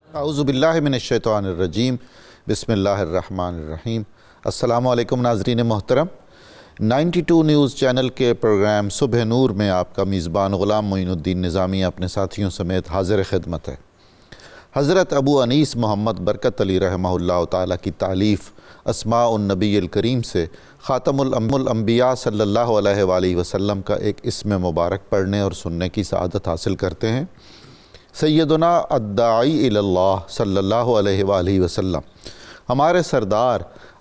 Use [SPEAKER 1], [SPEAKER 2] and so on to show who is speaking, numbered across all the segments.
[SPEAKER 1] اعوذ باللہ من الشیطان الرجیم بسم اللہ الرحمن الرحیم۔ السلام علیکم ناظرین محترم، 92 نیوز چینل کے پروگرام صبح نور میں آپ کا میزبان غلام معین الدین نظامی اپنے ساتھیوں سمیت حاضر خدمت ہے۔ حضرت ابو انیس محمد برکت علی رحمہ اللہ تعالیٰ کی تالیف اسماء النبی الکریم سے خاتم الانبیاء صلی اللہ علیہ وآلہ وسلم کا ایک اسم مبارک پڑھنے اور سننے کی سعادت حاصل کرتے ہیں۔ سیدنا الداعی الی اللہ صلی اللہ علیہ وآلہ وسلم، ہمارے سردار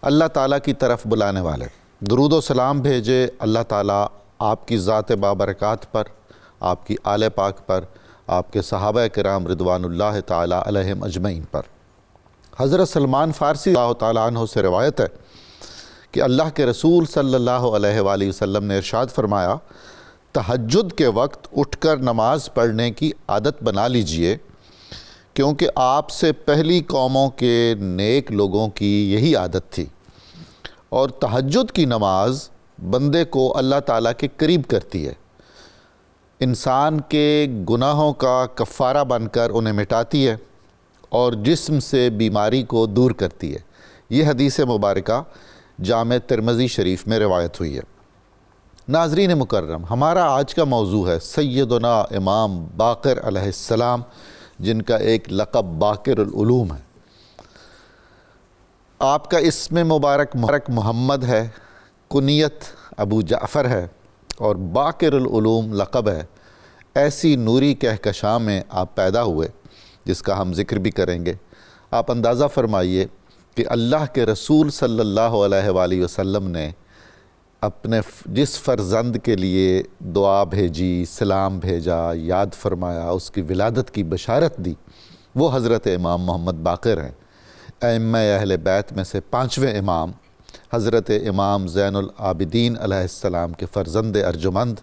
[SPEAKER 1] اللہ تعالیٰ کی طرف بلانے والے، درود و سلام بھیجے اللہ تعالیٰ آپ کی ذات بابرکات پر، آپ کی آل پاک پر، آپ کے صحابہ کرام رضوان اللہ تعالیٰ علیہم اجمعین پر۔ حضرت سلمان فارسی اللہ تعالیٰ عنہ سے روایت ہے کہ اللہ کے رسول صلی اللہ علیہ وآلہ وسلم نے ارشاد فرمایا، تہجد کے وقت اٹھ کر نماز پڑھنے کی عادت بنا لیجئے، کیونکہ آپ سے پہلی قوموں کے نیک لوگوں کی یہی عادت تھی، اور تہجد کی نماز بندے کو اللہ تعالیٰ کے قریب کرتی ہے، انسان کے گناہوں کا کفارہ بن کر انہیں مٹاتی ہے اور جسم سے بیماری کو دور کرتی ہے۔ یہ حدیث مبارکہ جامع ترمذی شریف میں روایت ہوئی ہے۔ ناظرین مکرم، ہمارا آج کا موضوع ہے سیدنا امام باقر علیہ السلام، جن کا ایک لقب باقر العلوم ہے۔ آپ کا اسم مبارک محمد ہے، کنیت ابو جعفر ہے، اور باقر العلوم لقب ہے۔ ایسی نوری کہکشاں میں آپ پیدا ہوئے جس کا ہم ذکر بھی کریں گے۔ آپ اندازہ فرمائیے کہ اللہ کے رسول صلی اللہ علیہ وآلہ وسلم نے اپنے جس فرزند کے لیے دعا بھیجی، سلام بھیجا، یاد فرمایا، اس کی ولادت کی بشارت دی، وہ حضرت امام محمد باقر ہیں۔ ائمہ اہل بیت میں سے 5ویں امام، حضرت امام زین العابدین علیہ السلام کے فرزند ارجمند،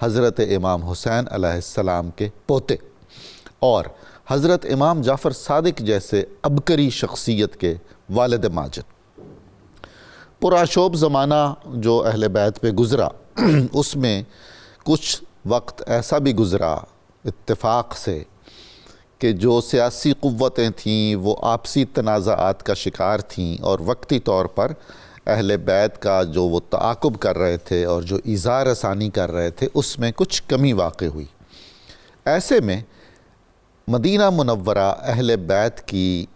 [SPEAKER 1] حضرت امام حسین علیہ السلام کے پوتے، اور حضرت امام جعفر صادق جیسے عبقری شخصیت کے والد ماجد۔ پرآشوب زمانہ جو اہل بیت پہ گزرا، اس میں کچھ وقت ایسا بھی گزرا اتفاق سے کہ جو سیاسی قوتیں تھیں وہ آپسی تنازعات کا شکار تھیں، اور وقتی طور پر اہل بیت کا جو وہ تعاقب کر رہے تھے اور جو ایذا رسانی کر رہے تھے، اس میں کچھ کمی واقع ہوئی۔ ایسے میں مدینہ منورہ اہل بیت کی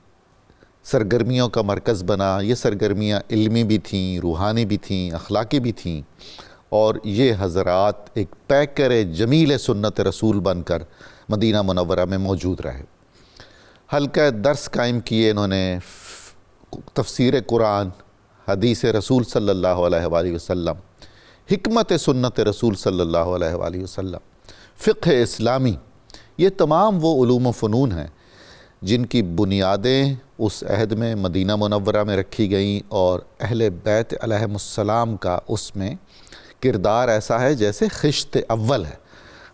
[SPEAKER 1] سرگرمیوں کا مرکز بنا۔ یہ سرگرمیاں علمی بھی تھیں، روحانی بھی تھیں، اخلاقی بھی تھیں، اور یہ حضرات ایک پیکر جمیل سنت رسول بن کر مدینہ منورہ میں موجود رہے۔ حلقہ درس قائم کیے انہوں نے، تفسیر قرآن، حدیث رسول صلی اللہ علیہ وآلہ وسلم، حکمت سنت رسول صلی اللہ علیہ وآلہ وسلم، فقہ اسلامی، یہ تمام وہ علوم و فنون ہیں جن کی بنیادیں اس عہد میں مدینہ منورہ میں رکھی گئیں، اور اہل بیت علیہم السلام کا اس میں کردار ایسا ہے جیسے خشت اول ہے۔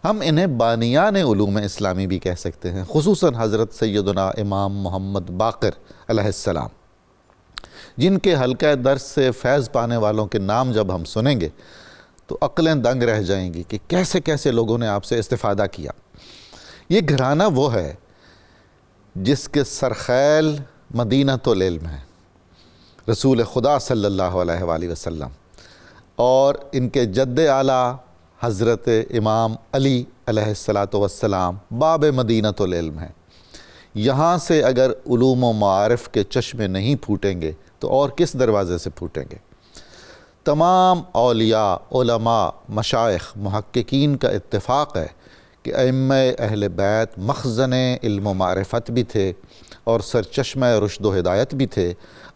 [SPEAKER 1] ہم انہیں بانیان علوم اسلامی بھی کہہ سکتے ہیں، خصوصاً حضرت سیدنا امام محمد باقر علیہ السلام، جن کے حلقہ درس سے فیض پانے والوں کے نام جب ہم سنیں گے تو عقلیں دنگ رہ جائیں گی کہ کیسے کیسے لوگوں نے آپ سے استفادہ کیا۔ یہ گھرانہ وہ ہے جس کے سرخیل مدینۃ العلم ہے، رسول خدا صلی اللہ علیہ وآلہ وسلم، اور ان کے جد اعلیٰ حضرت امام علی علیہ السلام باب مدینۃ العلم ہیں۔ یہاں سے اگر علوم و معارف کے چشمے نہیں پھوٹیں گے تو اور کس دروازے سے پھوٹیں گے؟ تمام اولیاء، علماء، مشائخ، محققین کا اتفاق ہے کہ ائمہ اہل بیت مخزن علم و معرفت بھی تھے اور سرچشمہ رشد و ہدایت بھی تھے۔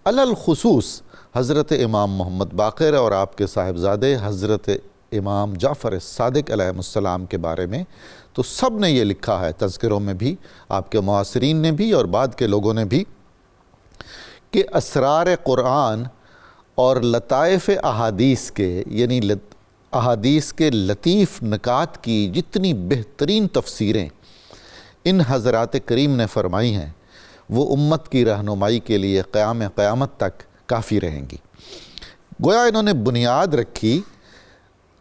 [SPEAKER 1] علی الخصوص حضرت امام محمد باقر اور آپ کے صاحبزادے حضرت امام جعفر صادق علیہ السلام کے بارے میں تو سب نے یہ لکھا ہے، تذکروں میں بھی، آپ کے معاصرین نے بھی اور بعد کے لوگوں نے بھی، کہ اسرار قرآن اور لطائف احادیث کے، یعنی احادیث کے لطیف نکات کی جتنی بہترین تفسیریں ان حضرات کریم نے فرمائی ہیں، وہ امت کی رہنمائی کے لیے قیامت تک کافی رہیں گی۔ گویا انہوں نے بنیاد رکھی،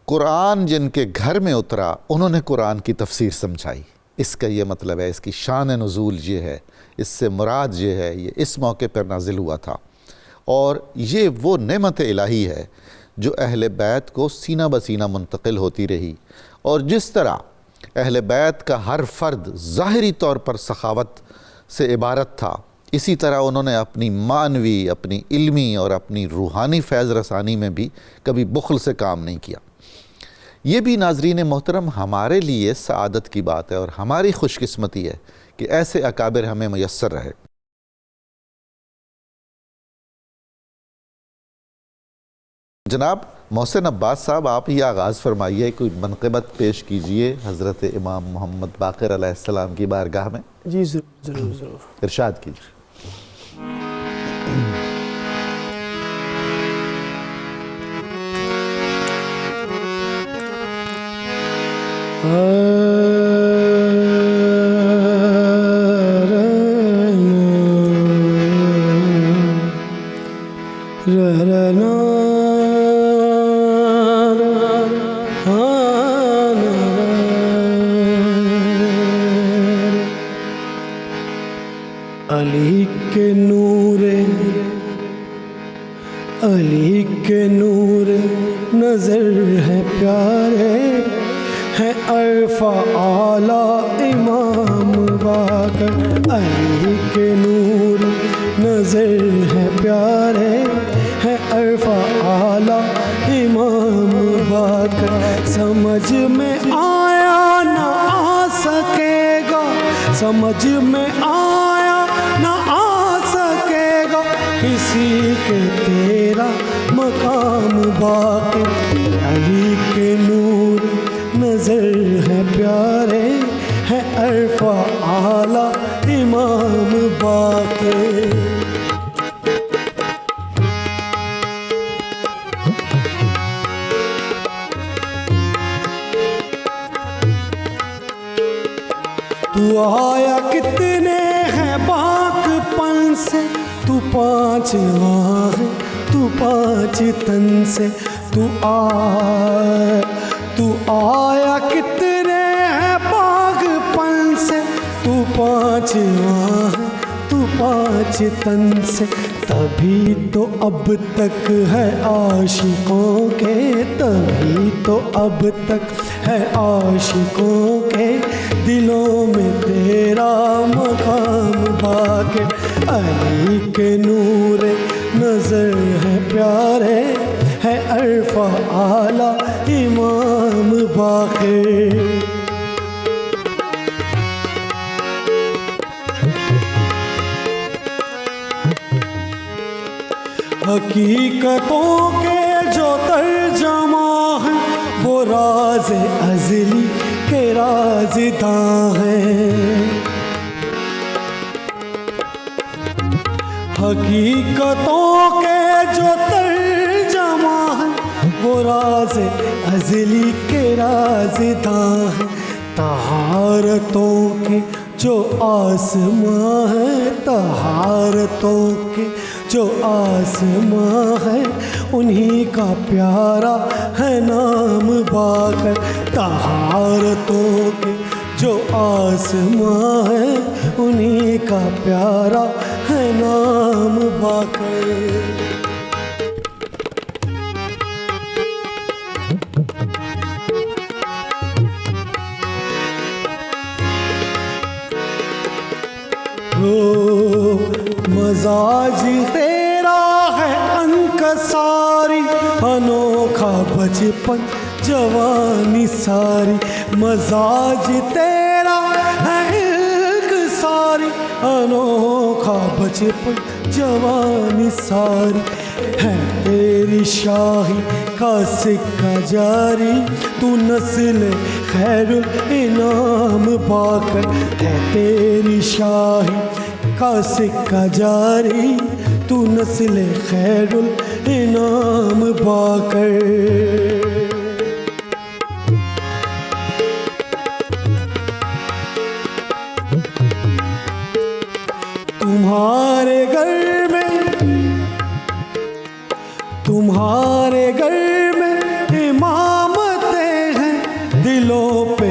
[SPEAKER 1] قرآن جن کے گھر میں اترا انہوں نے قرآن کی تفسیر سمجھائی، اس کا یہ مطلب ہے، اس کی شان نزول یہ ہے، اس سے مراد یہ ہے، یہ اس موقع پر نازل ہوا تھا۔ اور یہ وہ نعمت الہی ہے جو اہل بیت کو سینہ بسینہ منتقل ہوتی رہی، اور جس طرح اہل بیت کا ہر فرد ظاہری طور پر سخاوت سے عبارت تھا، اسی طرح انہوں نے اپنی معنوی، اپنی علمی اور اپنی روحانی فیض رسانی میں بھی کبھی بخل سے کام نہیں کیا۔ یہ بھی ناظرین محترم ہمارے لیے سعادت کی بات ہے اور ہماری خوش قسمتی ہے کہ ایسے اکابر ہمیں میسر رہے۔ جناب محسن عباس صاحب، آپ ہی آغاز فرمائیے، کوئی منقبت پیش کیجئے حضرت امام محمد باقر علیہ السلام کی بارگاہ میں۔
[SPEAKER 2] جی ضرور
[SPEAKER 1] ارشاد کیجئے۔
[SPEAKER 2] علی کے نور، علی کے نور نظر ہے پیارے، ہے عرفہ اعلیٰ امام باقر۔ علی کے نور نظر ہے پیارے، ہے عرفہ اعلیٰ امام باقر۔ سمجھ میں آیا نہ آ سکے گا، سمجھ میں آیا نہ آ سکے گا کسی کے تیرا مقام باقر۔ علی کے نور نظر ہے پیارے، ہے عرفہ اعلیٰ امام باقر۔ تو آیا کتنے ہیں باق پن سے، تو پانچ ماہ ہے، تو پانچ تن سے، تو آیا کتنے ہیں باغ پن سے، تو پانچ ماہ ہے، تو پانچ تن سے۔ تبھی تو اب تک ہے عاشقوں کے، تبھی تو اب تک ہے عاشقوں کے دلوں میں تیرا مقام باقر۔ علی کے نور نظر ہے پیارے، ہے عرفہ اعلیٰ امام باقر۔ حقیقتوں کے جو ترجمہ ہیں، وہ راز ازلی کے رازداں ہیں۔ حقیقتوں کے جو ترجمہ ہیں، وہ راز ازلی کے رازداں ہیں۔ طہارتوں کے جو آسماں ہیں، طہارتوں کے جو آسماں ہے، انہی کا پیارا ہے نام باقر۔ طہارتوں کے جو آسماں ہے، انہی کا پیارا ہے نام باقر۔ مزاج تیرا ہے انکساری، انوکھا بچپن جوانی ساری۔ مزاج تیرا ہے انکساری، انوکھا بچپن جوانی ساری۔ ہے تیری شاہی کا سکہ جاری، تو نسل خیر الانام باقر۔ ہے تیری شاہی کا سکہ جاری، تو نسل خیر الانام باقر۔ تمہارے گھر میں امامتیں ہیں، دلوں پہ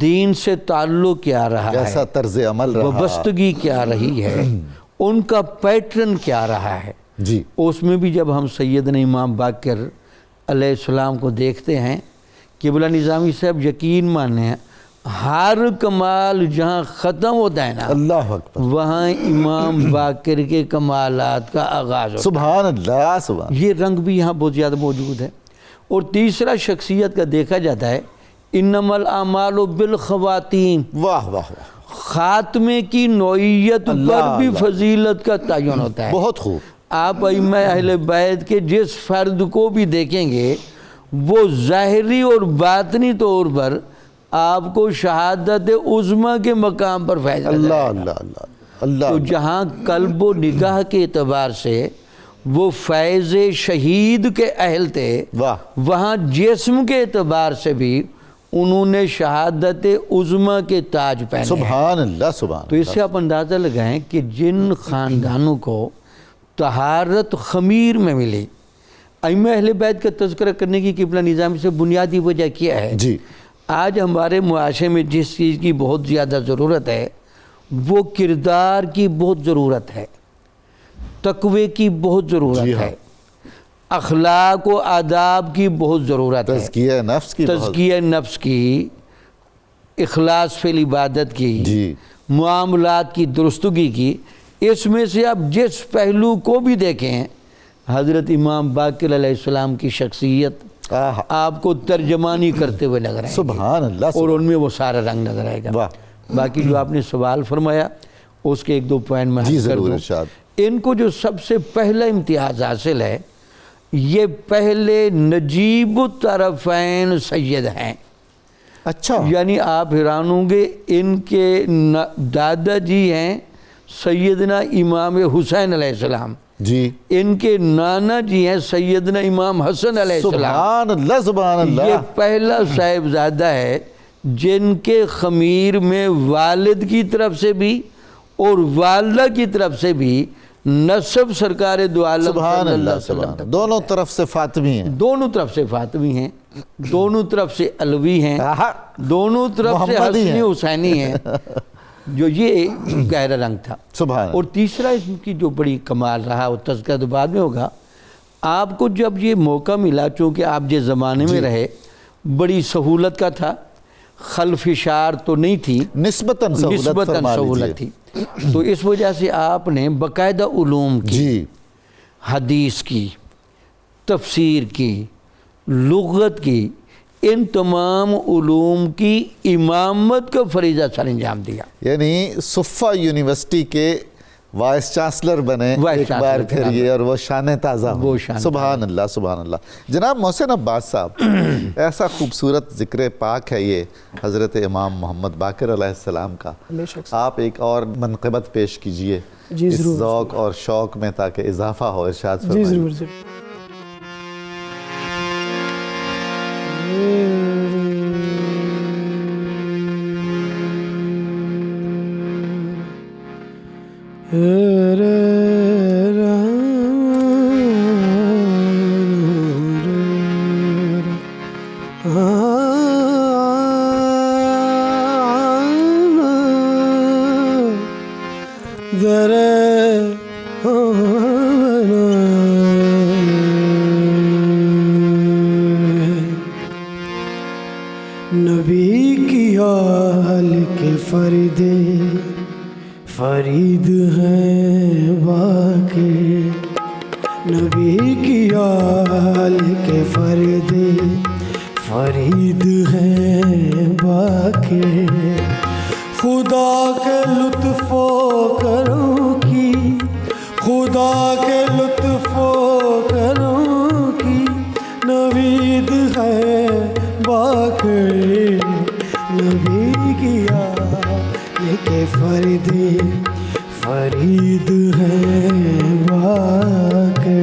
[SPEAKER 3] دین سے تعلق کیا رہا ہے,
[SPEAKER 1] کیسا طرز عمل رہا,
[SPEAKER 3] وابستگی کیا رہی ہے, ان کا پیٹرن کیا رہا ہے.
[SPEAKER 1] جی
[SPEAKER 3] اس میں بھی جب ہم سیدنا امام باقر علیہ السلام کو دیکھتے ہیں, قبلہ نظامی صاحب یقین مانیں ہر کمال جہاں ختم ہوتا ہے نا,
[SPEAKER 1] اللہ اکبر,
[SPEAKER 3] وہاں امام باقر کے کمالات کا آغاز ہوتا ہے.
[SPEAKER 1] سبحان اللہ, سبحان.
[SPEAKER 3] یہ رنگ بھی یہاں بہت زیادہ موجود ہے. اور تیسرا شخصیت کا دیکھا جاتا ہے, انما الاعمال بالخواتیم,
[SPEAKER 1] واہ واہ واہ,
[SPEAKER 3] خاتمے کی نوعیت پر بھی فضیلت کا تعین ہوتا ہے.
[SPEAKER 1] بہت خوب.
[SPEAKER 3] آپ ائمہ اہل بیت کے جس فرد کو بھی دیکھیں گے وہ ظاہری اور باطنی طور پر آپ کو شہادت عظمیٰ کے مقام پر فیض نظر
[SPEAKER 1] اللہ
[SPEAKER 3] آئے گا.
[SPEAKER 1] اللہ اللہ اللہ.
[SPEAKER 3] تو جہاں قلب و نگاہ کے اعتبار سے وہ فیض شہید کے اہل تھے,
[SPEAKER 1] واہ,
[SPEAKER 3] وہاں جسم کے اعتبار سے بھی انہوں نے شہادت عظمیٰ کے تاج پہنے ہیں.
[SPEAKER 1] سبحان اللہ, سبحان.
[SPEAKER 3] تو اس سے آپ اندازہ لگائیں کہ جن خاندانوں کو طہارت خمیر میں ملی, ائمہ اہل بیت کا تذکرہ کرنے کی قبلہ نظامی سے بنیادی وجہ کیا ہے؟
[SPEAKER 1] جی
[SPEAKER 3] آج ہمارے معاشرے میں جس چیز کی بہت زیادہ ضرورت ہے وہ کردار کی بہت ضرورت ہے, تقوی کی بہت ضرورت
[SPEAKER 1] جی ہاں.
[SPEAKER 3] ہے, اخلاق و آداب کی بہت ضرورت ہے,
[SPEAKER 1] تزکیہ نفس کی,
[SPEAKER 3] تزکیہ نفس کی, اخلاص فی العبادت کی,
[SPEAKER 1] جی
[SPEAKER 3] معاملات کی درستگی کی. اس میں سے آپ جس پہلو کو بھی دیکھیں, حضرت امام باقر علیہ السلام کی شخصیت آپ کو ترجمانی کرتے ہوئے نظر آئے گی,
[SPEAKER 1] سبحان اللہ,
[SPEAKER 3] اور ان میں وہ سارا رنگ نظر آئے گا.
[SPEAKER 1] واہ.
[SPEAKER 3] باقی جو آپ نے سوال فرمایا اس کے ایک دو پوائنٹ میں
[SPEAKER 1] جی
[SPEAKER 3] حل کر
[SPEAKER 1] ضرور
[SPEAKER 3] دوں.
[SPEAKER 1] ارشاد.
[SPEAKER 3] ان کو جو سب سے پہلا امتیاز حاصل ہے, یہ پہلے نجیب الطرفین سید ہیں.
[SPEAKER 1] اچھا,
[SPEAKER 3] یعنی آپ حیران ہوں گے, ان کے دادا جی ہیں سیدنا امام حسین علیہ السلام,
[SPEAKER 1] جی
[SPEAKER 3] ان کے نانا جی ہیں سیدنا امام حسن علیہ السلام.
[SPEAKER 1] سبحان اللہ, سبحان اللہ.
[SPEAKER 3] یہ پہلا صاحبزادہ ہے جن کے خمیر میں والد کی طرف سے بھی اور والدہ کی طرف سے بھی نسب سرکار دو عالم
[SPEAKER 1] سبحان
[SPEAKER 3] صلی اللہ
[SPEAKER 1] اللہ,
[SPEAKER 3] علیہ وسلم
[SPEAKER 1] سبحان.
[SPEAKER 3] تک.
[SPEAKER 1] دونوں طرف سے فاطمی ہیں,
[SPEAKER 3] دونوں طرف سے فاطمی ہیں, دونوں طرف سے علوی ہیں, دونوں طرف سے
[SPEAKER 1] محمدی
[SPEAKER 3] حسنی
[SPEAKER 1] ہیں.
[SPEAKER 3] حسینی ہیں. جو یہ گہرا رنگ تھا.
[SPEAKER 1] سبحان.
[SPEAKER 3] اور تیسرا اس کی جو بڑی کمال رہا وہ تذکرہ تو بعد میں ہوگا. آپ کو جب یہ موقع ملا, چونکہ آپ جس زمانے میں رہے بڑی سہولت کا تھا, خلفشار تو نہیں تھی,
[SPEAKER 1] نسبتاً
[SPEAKER 3] سہولت تھی, تو اس وجہ سے آپ نے باقاعدہ علوم کی,
[SPEAKER 1] جی
[SPEAKER 3] حدیث کی, تفسیر کی, لغت کی, ان تمام علوم کی امامت کا فریضہ سر انجام دیا.
[SPEAKER 1] یعنی صفہ یونیورسٹی کے وائس چانسلر بنے ایک بار پھر یہ, اور وہ شان تازہ ہوں. سبحان اللہ, سبحان اللہ. جناب محسن عباس صاحب, ایسا خوبصورت ذکر پاک ہے یہ حضرت امام محمد باقر علیہ السلام کا, آپ ایک اور منقبت پیش کیجئے اس ذوق اور شوق میں تاکہ اضافہ ہو. ارشاد فرمائیں.
[SPEAKER 2] جی ضرور. نبی کی آل کے فرید ہیں باقی, نبی کی آل کے فرید ہیں باقی. خدا کے لطف و کرم کی, خدا کے لطف و کرم کی نوید ہے باقی. نبی کی آل کے فرید ہیں باقی.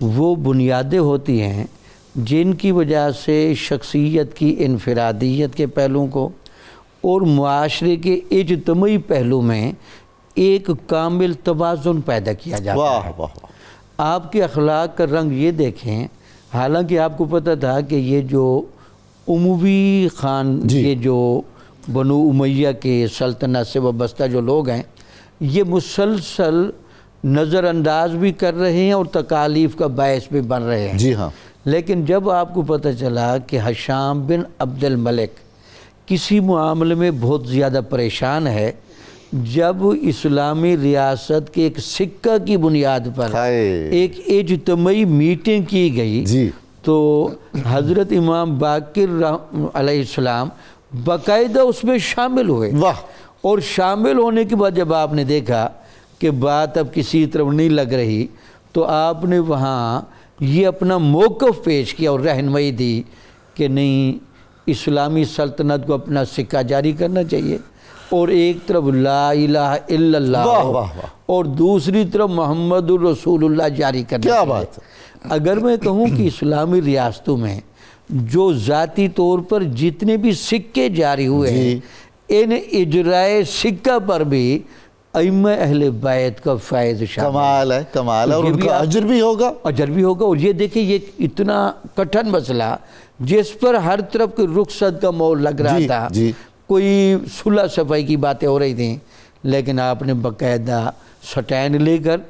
[SPEAKER 3] وہ بنیادیں ہوتی ہیں جن کی وجہ سے شخصیت کی انفرادیت کے پہلوؤں کو اور معاشرے کے اجتماعی پہلو میں ایک کامل توازن پیدا کیا جاتا ہے۔
[SPEAKER 1] واہ واہ واہ،
[SPEAKER 3] آپ کے اخلاق کا رنگ یہ دیکھیں، حالانکہ آپ کو پتہ تھا کہ یہ جو اموی خان، یہ جو بنو امیہ کے سلطنت سے وابستہ جو لوگ ہیں، یہ مسلسل نظر انداز بھی کر رہے ہیں اور تکالیف کا باعث بھی بن رہے ہیں۔
[SPEAKER 1] جی ہاں،
[SPEAKER 3] لیکن جب آپ کو پتہ چلا کہ ہشام بن عبد الملک کسی معاملے میں بہت زیادہ پریشان ہے، جب اسلامی ریاست کے ایک سکہ کی بنیاد پر ایک اجتماعی میٹنگ کی گئی
[SPEAKER 1] جی،
[SPEAKER 3] تو حضرت امام باقر علیہ السلام باقاعدہ اس میں شامل ہوئے،
[SPEAKER 1] واہ،
[SPEAKER 3] اور شامل ہونے کے بعد جب آپ نے دیکھا کہ بات اب کسی طرف نہیں لگ رہی تو آپ نے وہاں یہ اپنا موقف پیش کیا اور رہنمائی دی کہ نہیں، اسلامی سلطنت کو اپنا سکہ جاری کرنا چاہیے، اور ایک طرف لا الہ الا اللہ
[SPEAKER 1] واہ واہ واہ،
[SPEAKER 3] اور دوسری طرف محمد الرسول اللہ جاری کرنا
[SPEAKER 1] کیا
[SPEAKER 3] چاہیے۔
[SPEAKER 1] بات ہے۔
[SPEAKER 3] اگر میں کہوں کہ اسلامی ریاستوں میں جو ذاتی طور پر جتنے بھی سکے جاری ہوئے ہیں، ان اجرائے سکہ پر بھی ائمہ اہل بیت کا فیض شامل ہے۔
[SPEAKER 1] کمال ہے، کمال ہے، اور
[SPEAKER 3] یہ
[SPEAKER 1] ان
[SPEAKER 3] بھی
[SPEAKER 1] کا اجر بھی ہوگا،
[SPEAKER 3] اجر بھی ہوگا۔ اور یہ دیکھیں، یہ اتنا کٹھن مسئلہ جس پر ہر طرف کوئی رخصت کا مول لگ رہا تھا،
[SPEAKER 1] جی،
[SPEAKER 3] کوئی صلح صفائی کی باتیں ہو رہی تھیں، لیکن آپ نے باقاعدہ سٹینڈ لے کر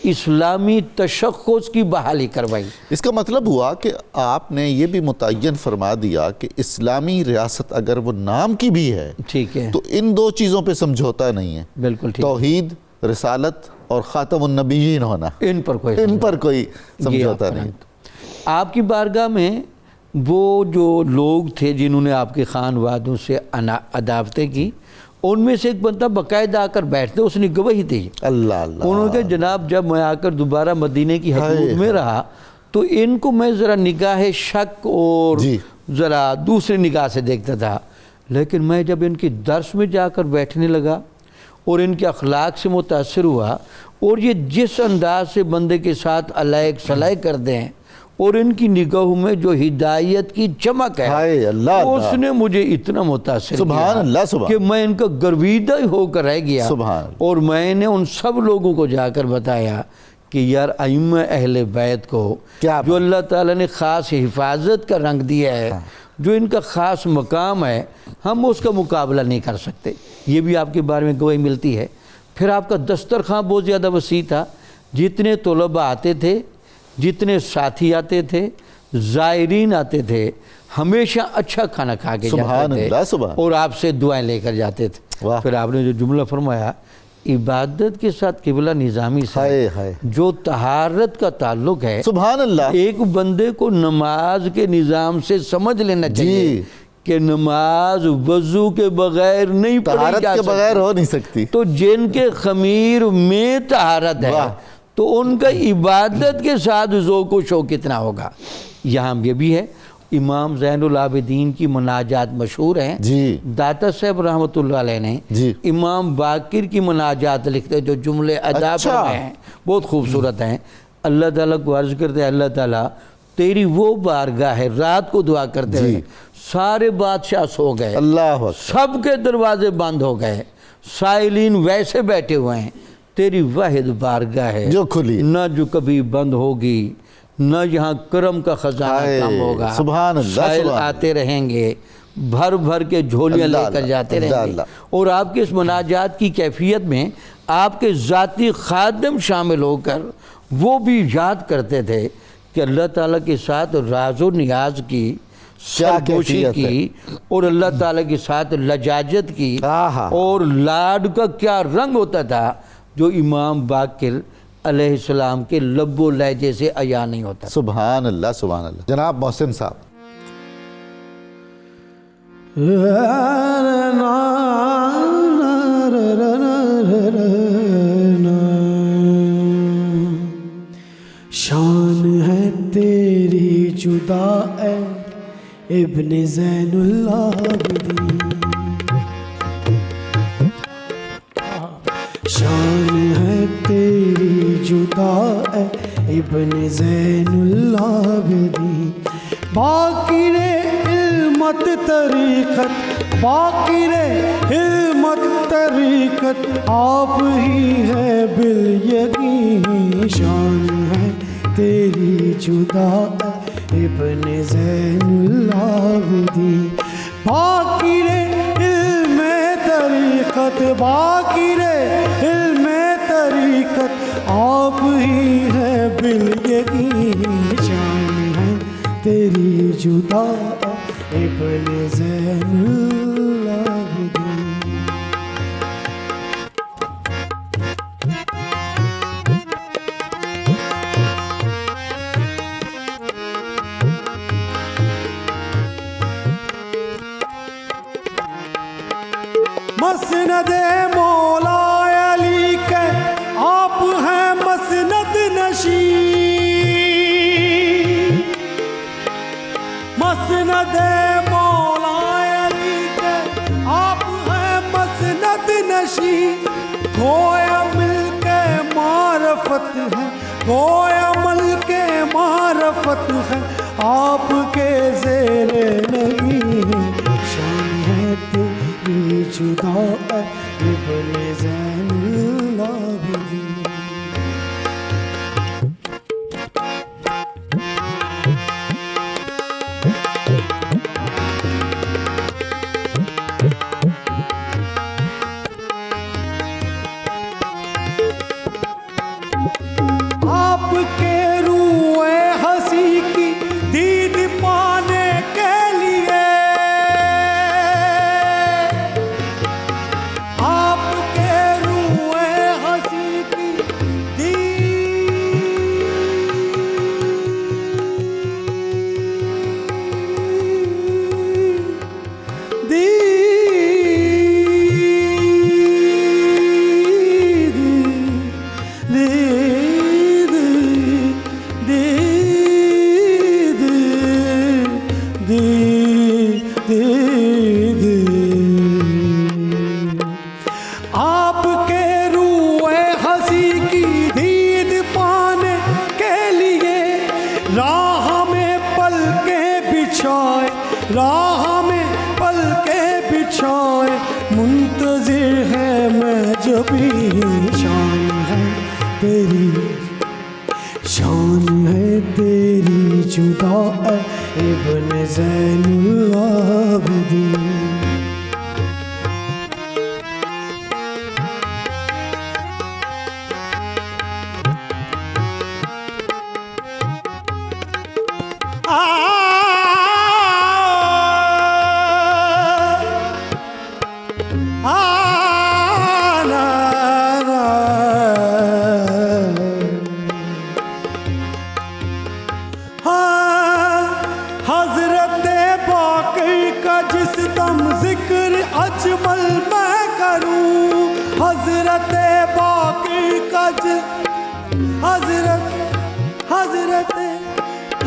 [SPEAKER 3] اسلامی تشخص کی بحالی کروائی۔
[SPEAKER 1] اس کا مطلب ہوا کہ آپ نے یہ بھی متعین فرما دیا کہ اسلامی ریاست اگر وہ نام کی بھی ہے
[SPEAKER 3] ٹھیک ہے،
[SPEAKER 1] تو ان دو چیزوں پہ سمجھوتا نہیں ہے،
[SPEAKER 3] بالکل ٹھیک،
[SPEAKER 1] توحید، رسالت اور خاتم النبیین ہونا،
[SPEAKER 3] ان پر
[SPEAKER 1] کوئی سمجھوتا نہیں۔
[SPEAKER 3] آپ کی بارگاہ میں وہ جو لوگ تھے جنہوں نے آپ کے خان وادوں سے عداوتیں کی، ان میں سے ایک بندہ باقاعدہ آ کر بیٹھتے، اس نے گواہی دی۔
[SPEAKER 1] اللہ اللہ،
[SPEAKER 3] انہوں نے کہا جناب جب میں آ کر دوبارہ مدینہ کی حدود میں رہا تو ان کو میں ذرا نگاہ شک اور ذرا دوسرے نگاہ سے دیکھتا تھا، لیکن میں جب ان کی درس میں جا کر بیٹھنے لگا اور ان کے اخلاق سے متاثر ہوا، اور یہ جس انداز سے بندے کے ساتھ علیق صلاح کر دیں اور ان کی نگاہوں میں جو ہدایت کی چمک ہے، اس نے مجھے اتنا متاثر کیا کہ میں ان کا گرویدہ ہو کر رہ گیا، اور میں نے ان سب لوگوں کو جا کر بتایا کہ یار ائمہ اہل بیت کو جو اللہ تعالیٰ نے خاص حفاظت کا رنگ دیا ہے، جو ان کا خاص مقام ہے، ہم اس کا مقابلہ نہیں کر سکتے۔ یہ بھی آپ کے بارے میں گواہی ملتی ہے۔ پھر آپ کا دسترخوان بہت زیادہ وسیع تھا، جتنے طلباء آتے تھے، جتنے ساتھی آتے تھے، زائرین آتے تھے، ہمیشہ اچھا کھانا کھا کے جاتے تھے اور آپ سے دعائیں لے کر جاتے تھے۔ پھر آپ نے جو جملہ فرمایا، عبادت کے ساتھ قبلہ نظامی سے جو طہارت کا تعلق ہے،
[SPEAKER 1] سبحان اللہ،
[SPEAKER 3] ایک بندے کو نماز کے نظام سے سمجھ لینا چاہیے کہ نماز وضو کے بغیر نہیں پڑھی جا سکتی،
[SPEAKER 1] بغیر ہو نہیں سکتی۔
[SPEAKER 3] تو جن کے خمیر میں طہارت ہے تو ان کا عبادت کے ساتھ ذوق و شوق کتنا ہوگا۔ یہاں یہ بھی ہے، امام زین العابدین کی مناجات مشہور ہیں۔ داتا صاحب رحمۃ اللہ علیہ نے امام باقر کی مناجات لکھتے جو جملے ادا پر ہیں، بہت خوبصورت ہیں۔ اللہ تعالیٰ کو عرض کرتے ہیں، اللہ تعالیٰ تیری وہ بارگاہ ہے، رات کو دعا کرتے ہیں، سارے بادشاہ سو گئے، سب کے دروازے بند ہو گئے، سائلین ویسے بیٹھے ہوئے ہیں، تیری واحد بارگاہ ہے
[SPEAKER 1] جو کھلی،
[SPEAKER 3] نہ جو کبھی بند ہوگی، نہ یہاں کرم کا خزانہ کم ہوگا، سائل آتے رہیں گے، بھر بھر کے جھولیاں لے کر جاتے رہیں گے۔ اور آپ کے اس مناجات کی کیفیت میں آپ کے ذاتی خادم شامل ہو کر وہ بھی یاد کرتے تھے کہ اللہ تعالیٰ کے ساتھ راز و نیاز کی، سرگوشی کی، اور اللہ تعالیٰ کے ساتھ لجاجت کی، اور لاڈ کا کیا رنگ ہوتا تھا جو امام باقر علیہ السلام کے لب و لہجے سے عیاں نہیں ہوتا۔
[SPEAKER 1] سبحان اللہ، سبحان اللہ۔ جناب محسن صاحب،
[SPEAKER 2] شان ہے تیری جدا اے ابن زین العابدین، شان ہے تیری جدا اے ابن زین العابدین. باقر علمت طریقت باقر علمت طریقت آپ ہی ہے بالیقین. شان ہے تیری جدا ابن زین العابدین. باقر علم طریقت باقر علم طریقت آپ ہی ہے بالیقین. شان ہے تیری جدا ابن زین العابدین. مسند مولا علی کے آپ ہیں مسند نشین. مسند مولا علی کے آپ ہیں مسند نشین. گویا مل کے معرفت ہے گویا مل کے معرفت ہے آپ کے زیر نہیں. شان ہے تیری جدا ابن زین العابدین. آپ کے روح ہنسی کی دید پانے کے لیے آپ کے روح ہنسی کی آپ کے روح ہنسی کی دید پانے کے لیے راہ میں پلکیں بچھائے راہ میں پلکیں بچھائے منتظر ہے میں جبھی. شان ہے تیری شان ہے تیری جدا ابن زین العابدین. حضرت باقر کا جس دم ذکر اجمل میں کروں. حضرت باقر کا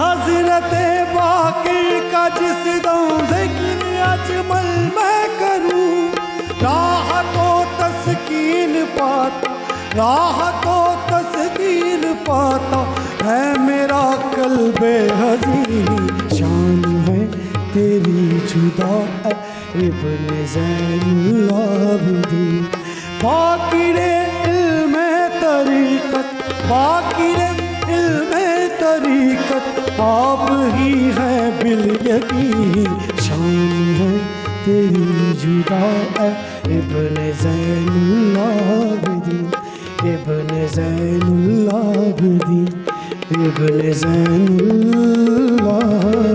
[SPEAKER 2] حضرت باقر کا جس دم ذکر اجمل میں کروں. راہ تو تسکین پاتا راہ تو تسکین پاتا ہے میرا قلب حزین. شان ہے تیری جدا ابن زین العابدین. باقر علم طریقت باقر علم طریقت آپ ہی ہے بالیقین. شان ہے تیری جدا ابن زین العابدین. ابن زین العابدین ابن زین العابدین.